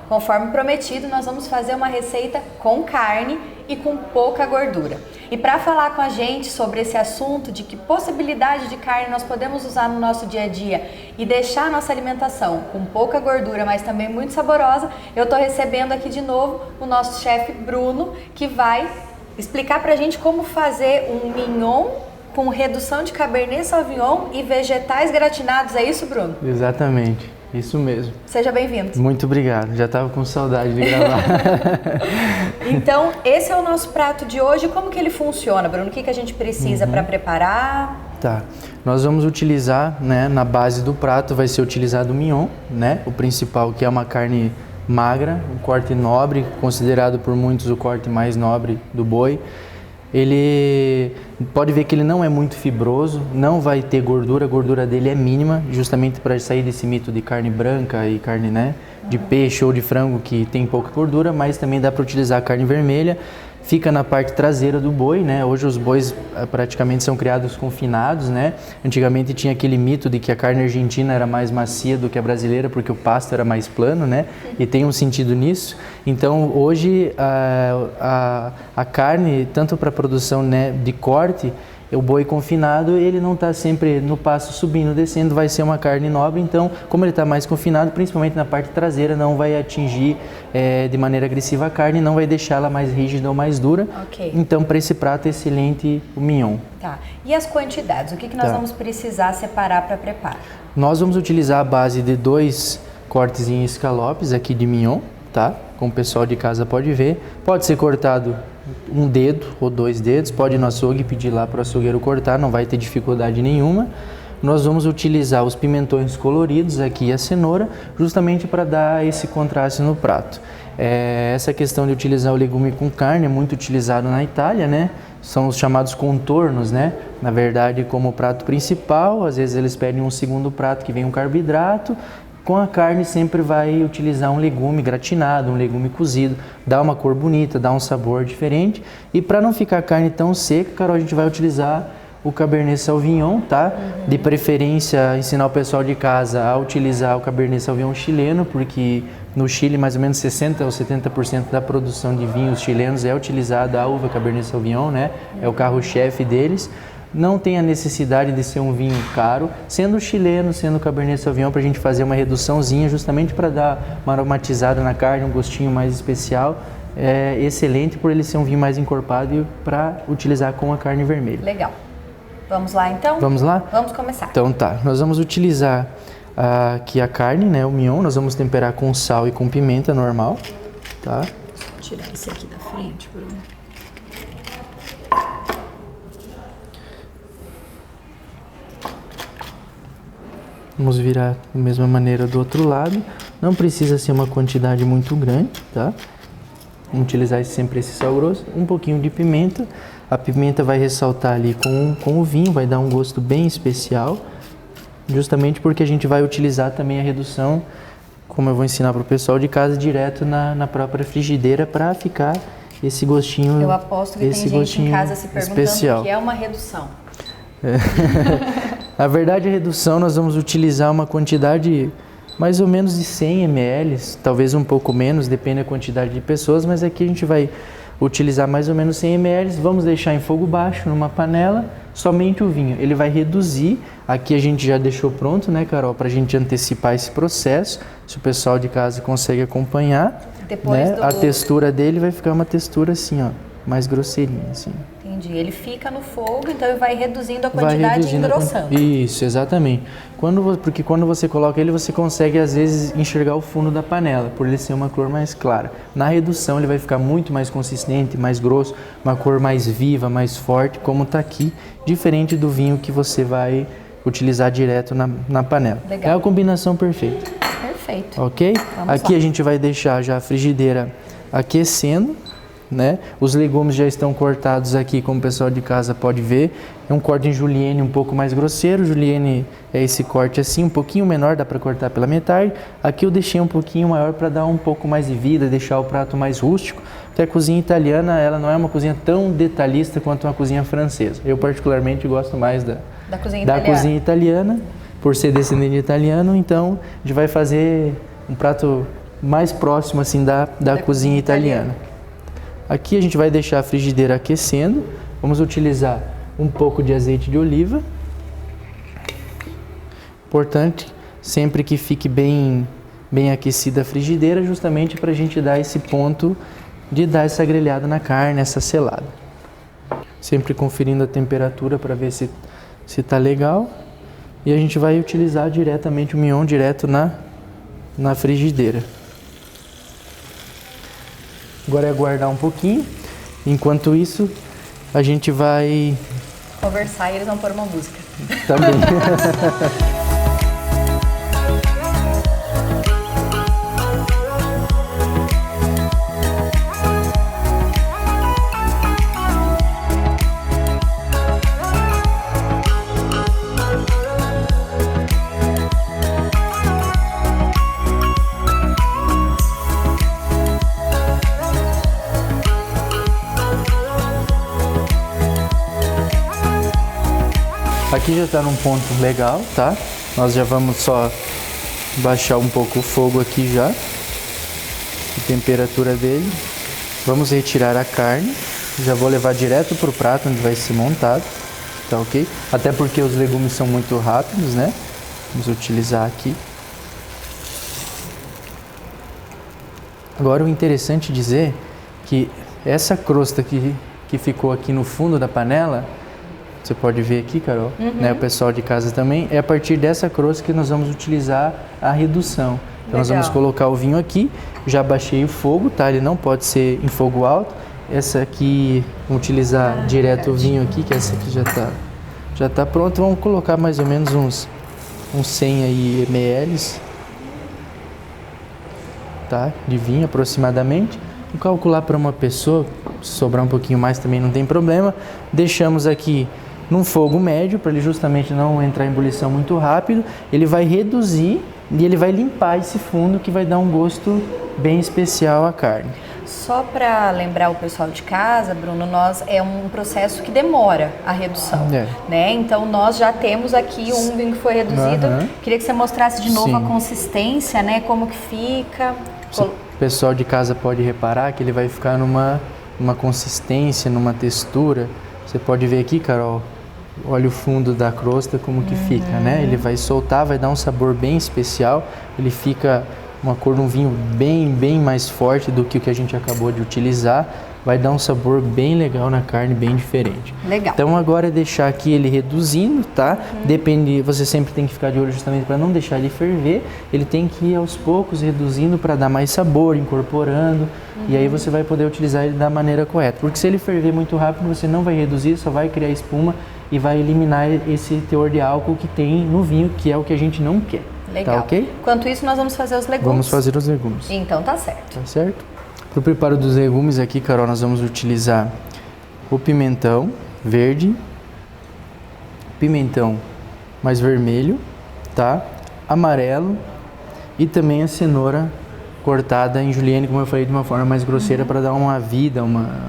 Conforme prometido, nós vamos fazer uma receita com carne e com pouca gordura. E para falar com a gente sobre esse assunto de que possibilidade de carne nós podemos usar no nosso dia a dia e deixar a nossa alimentação com pouca gordura, mas também muito saborosa, eu estou recebendo aqui de novo o nosso chefe Bruno, que vai explicar para a gente como fazer um mignon com redução de Cabernet Sauvignon e vegetais gratinados. É isso, Bruno? Exatamente. Isso mesmo. Seja bem-vindo. Muito obrigado, já estava com saudade de gravar. Então, esse é o nosso prato de hoje. Como que ele funciona, Bruno? O que a gente precisa para preparar? Tá, nós vamos utilizar, né, na base do prato vai ser utilizado o mignon, né, o principal, que é uma carne magra, um corte nobre, considerado por muitos o corte mais nobre do boi. Ele pode ver que ele não é muito fibroso, não vai ter gordura, a gordura dele é mínima, justamente para sair desse mito de carne branca e carne, né, de peixe ou de frango que tem pouca gordura, mas também dá para utilizar a carne vermelha. Fica na parte traseira do boi, né? Hoje os bois praticamente são criados confinados, né? Antigamente tinha aquele mito de que a carne argentina era mais macia do que a brasileira porque o pasto era mais plano, né? E tem um sentido nisso. Então hoje a carne, tanto para produção, né, de corte, o boi confinado, ele não está sempre no pasto subindo, descendo, vai ser uma carne nobre. Então, como ele está mais confinado, principalmente na parte traseira, não vai atingir de maneira agressiva a carne, não vai deixá-la mais rígida ou mais dura. Okay. Então, para esse prato, é excelente o mignon. Tá. E as quantidades? O que nós vamos precisar separar para preparar? Nós vamos utilizar a base de 2 cortes em escalopes aqui de mignon, tá? Como o pessoal de casa pode ver. Pode ser cortado um dedo ou 2 dedos, pode ir no açougue pedir lá para o açougueiro cortar, não vai ter dificuldade nenhuma. Nós vamos utilizar os pimentões coloridos aqui e a cenoura, justamente para dar esse contraste no prato. Essa questão de utilizar o legume com carne é muito utilizado na Itália, né? São os chamados contornos, né? Na verdade, como prato principal, às vezes eles pedem um segundo prato que vem um carboidrato. Com a carne sempre vai utilizar um legume gratinado, um legume cozido, dá uma cor bonita, dá um sabor diferente. E para não ficar a carne tão seca, Carol, a gente vai utilizar o Cabernet Sauvignon, tá? De preferência, ensinar o pessoal de casa a utilizar o Cabernet Sauvignon chileno, porque no Chile mais ou menos 60% ou 70% da produção de vinhos chilenos é utilizada a uva Cabernet Sauvignon, né? É o carro-chefe deles. Não tem a necessidade de ser um vinho caro, sendo chileno, sendo Cabernet Sauvignon, para a gente fazer uma reduçãozinha, justamente para dar uma aromatizada na carne, um gostinho mais especial. É excelente por ele ser um vinho mais encorpado e para utilizar com a carne vermelha. Legal. Vamos lá então? Vamos lá? Vamos começar. Então tá, nós vamos utilizar aqui a carne, né, o mignon, nós vamos temperar com sal e com pimenta normal, tá? Vou tirar esse aqui da frente, Bruno. Vamos virar da mesma maneira do outro lado. Não precisa ser uma quantidade muito grande, tá? Vamos utilizar sempre esse sal grosso. Um pouquinho de pimenta. A pimenta vai ressaltar ali com o vinho, vai dar um gosto bem especial. Justamente porque a gente vai utilizar também a redução, como eu vou ensinar para o pessoal de casa, direto na própria frigideira para ficar esse gostinho. Eu aposto que tem gente em casa se perguntando especial. O que é uma redução. Na verdade, a redução nós vamos utilizar uma quantidade mais ou menos de 100 ml, talvez um pouco menos, depende da quantidade de pessoas, mas aqui a gente vai utilizar mais ou menos 100 ml, vamos deixar em fogo baixo numa panela, somente o vinho. Ele vai reduzir, aqui a gente já deixou pronto, né, Carol, para a gente antecipar esse processo, se o pessoal de casa consegue acompanhar, depois né, a textura dele vai ficar uma textura assim, ó, mais grosseirinha, assim. Entendi. Ele fica no fogo, então ele vai reduzindo a quantidade e engrossando. Isso, exatamente. Porque quando você coloca ele, você consegue às vezes enxergar o fundo da panela, por ele ser uma cor mais clara. Na redução ele vai ficar muito mais consistente, mais grosso, uma cor mais viva, mais forte, como está aqui, diferente do vinho que você vai utilizar direto na panela. Legal. É a combinação perfeita. Perfeito. Ok? Vamos aqui lá. A gente vai deixar já a frigideira aquecendo, né? Os legumes já estão cortados aqui, como o pessoal de casa pode ver. É um corte em julienne um pouco mais grosseiro. Julienne é esse corte assim, um pouquinho menor, dá para cortar pela metade. Aqui eu deixei um pouquinho maior para dar um pouco mais de vida, deixar o prato mais rústico. Porque a cozinha italiana, ela não é uma cozinha tão detalhista quanto uma cozinha francesa. Eu particularmente gosto mais da cozinha italiana, por ser descendente de italiano. Então a gente vai fazer um prato mais próximo assim da cozinha italiana. Aqui a gente vai deixar a frigideira aquecendo. Vamos utilizar um pouco de azeite de oliva. Importante sempre que fique bem aquecida a frigideira, justamente para a gente dar esse ponto de dar essa grelhada na carne, essa selada. Sempre conferindo a temperatura para ver se está legal. E a gente vai utilizar diretamente o mignon direto na frigideira. Agora é aguardar um pouquinho. Enquanto isso, a gente vai conversar e eles vão pôr uma música. Também. Aqui já está num ponto legal, tá? Nós já vamos só baixar um pouco o fogo aqui já, a temperatura dele. Vamos retirar a carne, já vou levar direto para o prato onde vai ser montado, tá ok? Até porque os legumes são muito rápidos, né? Vamos utilizar aqui. Agora o interessante dizer que essa crosta que ficou aqui no fundo da panela, você pode ver aqui, Carol, né, o pessoal de casa também, é a partir dessa crosta que nós vamos utilizar a redução. Então nós vamos colocar o vinho aqui, já baixei o fogo, tá? Ele não pode ser em fogo alto. Essa aqui, vamos utilizar direto o vinho aqui, que essa aqui já tá pronto. Vamos colocar mais ou menos uns 100 aí ml, tá? De vinho aproximadamente. Vou calcular para uma pessoa, se sobrar um pouquinho mais também não tem problema. Deixamos aqui num fogo médio, para ele justamente não entrar em ebulição muito rápido. Ele vai reduzir e ele vai limpar esse fundo, que vai dar um gosto bem especial à carne. Só para lembrar o pessoal de casa, Bruno, é um processo que demora a redução, né? Então nós já temos aqui um vinho que foi reduzido. Queria que você mostrasse de novo a consistência, né? Como que fica. O pessoal de casa pode reparar que ele vai ficar numa consistência, numa textura. Você pode ver aqui, Carol, olha o fundo da crosta como que fica, né? Ele vai soltar, vai dar um sabor bem especial. Ele fica uma cor de um vinho bem mais forte do que o que a gente acabou de utilizar. Vai dar um sabor bem legal na carne, bem diferente. Legal. Então agora é deixar aqui ele reduzindo, tá? Depende, você sempre tem que ficar de olho justamente para não deixar ele ferver. Ele tem que ir aos poucos reduzindo para dar mais sabor, incorporando. E aí você vai poder utilizar ele da maneira correta. Porque se ele ferver muito rápido, você não vai reduzir, só vai criar espuma e vai eliminar esse teor de álcool que tem no vinho, que é o que a gente não quer. Legal. Tá ok? Enquanto isso, nós vamos fazer os legumes. Vamos fazer os legumes. Então tá certo. Tá certo? Para o preparo dos legumes aqui, Carol, nós vamos utilizar o pimentão verde, pimentão mais vermelho, tá? Amarelo e também a cenoura cortada em julienne, como eu falei, de uma forma mais grosseira para dar uma vida,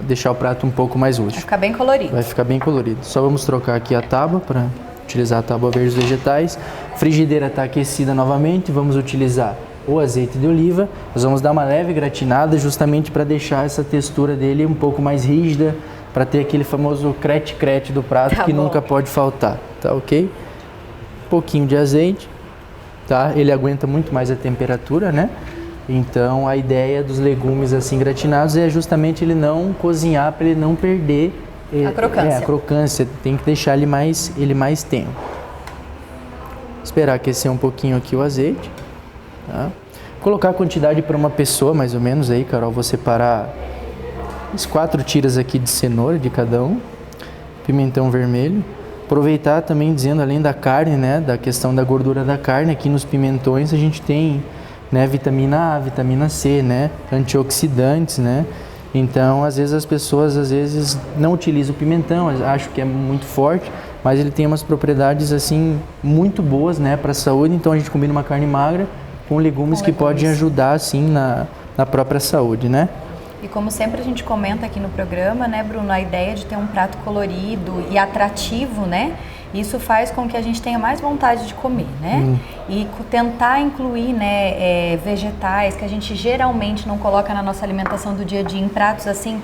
deixar o prato um pouco mais útil. Vai ficar bem colorido. Vai ficar bem colorido. Só vamos trocar aqui a tábua para utilizar a tábua verde dos vegetais. Frigideira está aquecida novamente, vamos utilizar o azeite de oliva. Nós vamos dar uma leve gratinada justamente para deixar essa textura dele um pouco mais rígida, para ter aquele famoso crete-crete do prato que nunca pode faltar, tá ok? Um pouquinho de azeite, tá? Ele aguenta muito mais a temperatura, né? Então a ideia dos legumes assim gratinados é justamente ele não cozinhar, para ele não perder a crocância. A crocância, tem que deixar ele mais tempo. Esperar aquecer um pouquinho aqui o azeite. Tá? Colocar a quantidade para uma pessoa, mais ou menos aí, Carol. Vou separar as 4 tiras aqui de cenoura de cada um. Pimentão vermelho. Aproveitar também dizendo, além da carne, né, da questão da gordura da carne, aqui nos pimentões a gente tem, né, vitamina A, vitamina C, né, antioxidantes, né. Então, às vezes as pessoas não utilizam o pimentão, acham que é muito forte, mas ele tem umas propriedades assim muito boas, né, para a saúde. Então a gente combina uma carne magra com legumes que podem ajudar assim na própria saúde, né? E como sempre a gente comenta aqui no programa, né, Bruno, a ideia de ter um prato colorido e atrativo, né? Isso faz com que a gente tenha mais vontade de comer, né? E tentar incluir, né, vegetais que a gente geralmente não coloca na nossa alimentação do dia a dia em pratos assim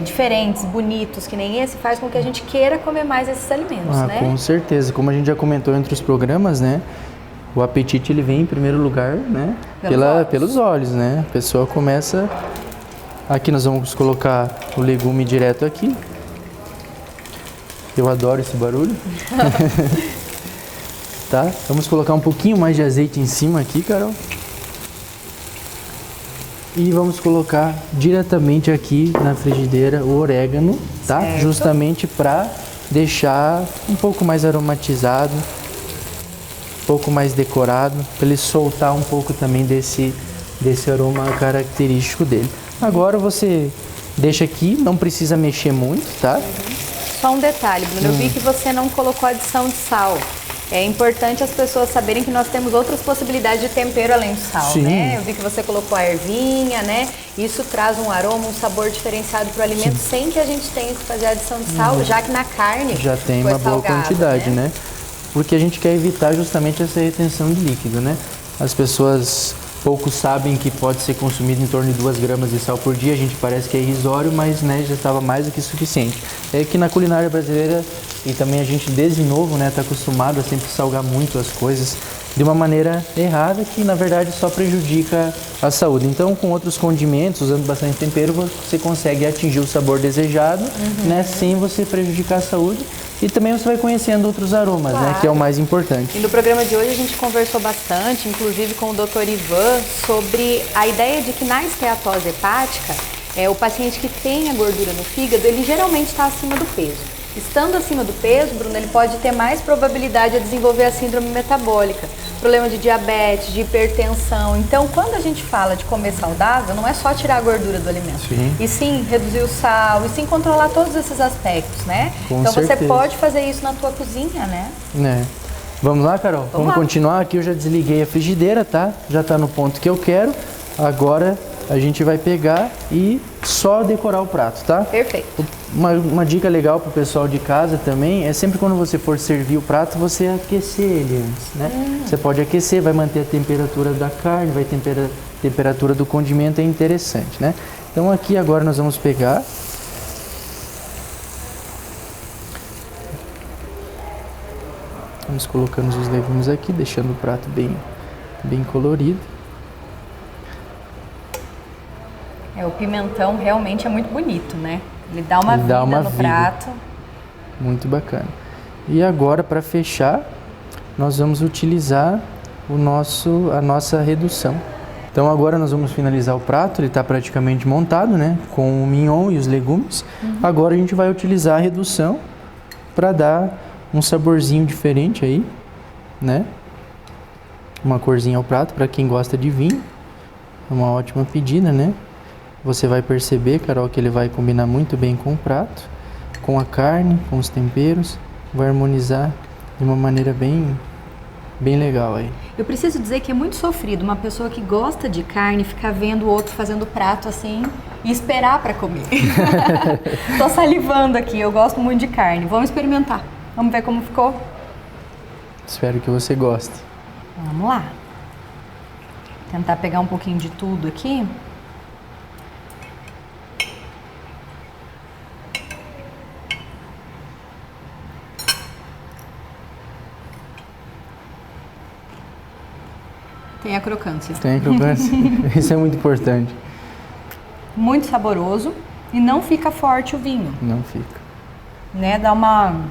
diferentes, bonitos, que nem esse, faz com que a gente queira comer mais esses alimentos, né? Com certeza. Como a gente já comentou entre os programas, né? O apetite ele vem em primeiro lugar, né? Pelos olhos, né? A pessoa começa. Aqui nós vamos colocar o legume direto aqui. Eu adoro esse barulho. Tá? Vamos colocar um pouquinho mais de azeite em cima aqui, Carol. E vamos colocar diretamente aqui na frigideira o orégano, tá? Certo. Justamente para deixar um pouco mais aromatizado, um pouco mais decorado, para ele soltar um pouco também desse aroma característico dele. Agora você deixa aqui, não precisa mexer muito, tá? Só um detalhe, Bruno, eu vi que você não colocou adição de sal. É importante as pessoas saberem que nós temos outras possibilidades de tempero além do sal, Sim. né? Eu vi que você colocou a ervinha, né? Isso traz um aroma, um sabor diferenciado para o alimento, sem que a gente tenha que fazer a adição de sal, já que na carne já tem uma boa quantidade, né? Porque a gente quer evitar justamente essa retenção de líquido, né? As pessoas pouco sabem que pode ser consumido em torno de 2 gramas de sal por dia. A gente parece que é irrisório, mas né, já estava mais do que suficiente. É que na culinária brasileira, e também a gente desde novo está acostumado a sempre salgar muito as coisas de uma maneira errada, que na verdade só prejudica a saúde. Então, com outros condimentos, usando bastante tempero, você consegue atingir o sabor desejado, né, sem você prejudicar a saúde. E também você vai conhecendo outros aromas, claro, né, que é o mais importante. E no programa de hoje a gente conversou bastante, inclusive com o Dr. Ivan, sobre a ideia de que na esteatose hepática, o paciente que tem a gordura no fígado, ele geralmente está acima do peso. Estando acima do peso, Bruno, ele pode ter mais probabilidade de desenvolver a síndrome metabólica, problema de diabetes, de hipertensão. Então, quando a gente fala de comer saudável, não é só tirar a gordura do alimento, e sim reduzir o sal, e sim controlar todos esses aspectos, né? Com certeza. Você pode fazer isso na tua cozinha, né? Vamos lá, Carol? Vamos lá. Continuar. Aqui eu já desliguei a frigideira, tá? Já está no ponto que eu quero. Agora a gente vai pegar e só decorar o prato, tá? Perfeito. Uma dica legal para o pessoal de casa também é sempre quando você for servir o prato, você aquecer ele antes, né? Você pode aquecer, vai manter a temperatura da carne, vai temperar a temperatura do condimento, é interessante, né? Então aqui agora nós vamos pegar. Vamos colocando os legumes aqui, deixando o prato bem colorido. O pimentão realmente é muito bonito, né? Ele dá uma vida no prato. Muito bacana. E agora, para fechar, nós vamos utilizar a nossa redução. Então agora nós vamos finalizar o prato, ele está praticamente montado, né? Com o mignon e os legumes. Agora a gente vai utilizar a redução para dar um saborzinho diferente aí, né? Uma corzinha ao prato, para quem gosta de vinho. É uma ótima pedida, né? Você vai perceber, Carol, que ele vai combinar muito bem com o prato, com a carne, com os temperos, vai harmonizar de uma maneira bem legal aí. Eu preciso dizer que é muito sofrido uma pessoa que gosta de carne ficar vendo o outro fazendo prato assim e esperar para comer. Tô salivando aqui, eu gosto muito de carne. Vamos experimentar. Vamos ver como ficou? Espero que você goste. Vamos lá. Tentar pegar um pouquinho de tudo aqui. Tem a crocância. Tem a crocância. Isso é muito importante. Muito saboroso e não fica forte o vinho. Não fica. Né? Dá uma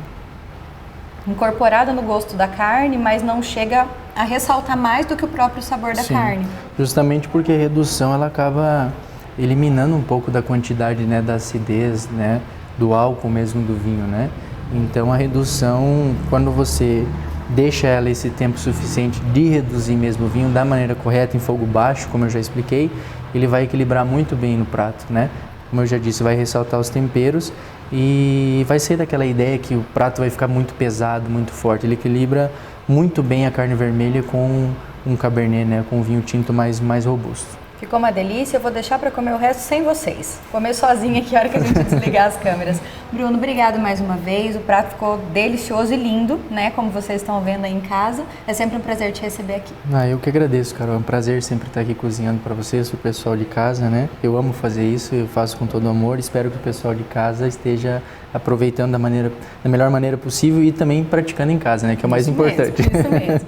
incorporada no gosto da carne, mas não chega a ressaltar mais do que o próprio sabor da carne. Justamente porque a redução ela acaba eliminando um pouco da quantidade, né, da acidez, né, do álcool mesmo do vinho, né? Então a redução, quando você deixa ela esse tempo suficiente de reduzir mesmo o vinho da maneira correta, em fogo baixo, como eu já expliquei, ele vai equilibrar muito bem no prato, né? Como eu já disse, vai ressaltar os temperos e vai ser daquela ideia que o prato vai ficar muito pesado, muito forte. Ele equilibra muito bem a carne vermelha com um cabernet, né? Com um vinho tinto mais robusto. Ficou uma delícia, eu vou deixar para comer o resto sem vocês. Comer sozinha aqui a hora que a gente desligar as câmeras. Bruno, obrigado mais uma vez, o prato ficou delicioso e lindo, né, como vocês estão vendo aí em casa. É sempre um prazer te receber aqui. Eu que agradeço, Carol, é um prazer sempre estar aqui cozinhando para vocês, para o pessoal de casa, né? Eu amo fazer isso, eu faço com todo amor, espero que o pessoal de casa esteja aproveitando da melhor maneira possível e também praticando em casa, né, que é o mais importante. Isso mesmo.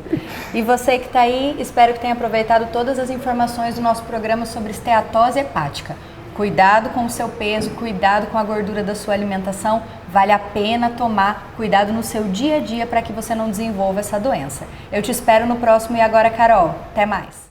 E você que está aí, espero que tenha aproveitado todas as informações do nosso programa sobre esteatose hepática. Cuidado com o seu peso, cuidado com a gordura da sua alimentação, vale a pena tomar cuidado no seu dia a dia para que você não desenvolva essa doença. Eu te espero no próximo E Agora, Carol. Até mais!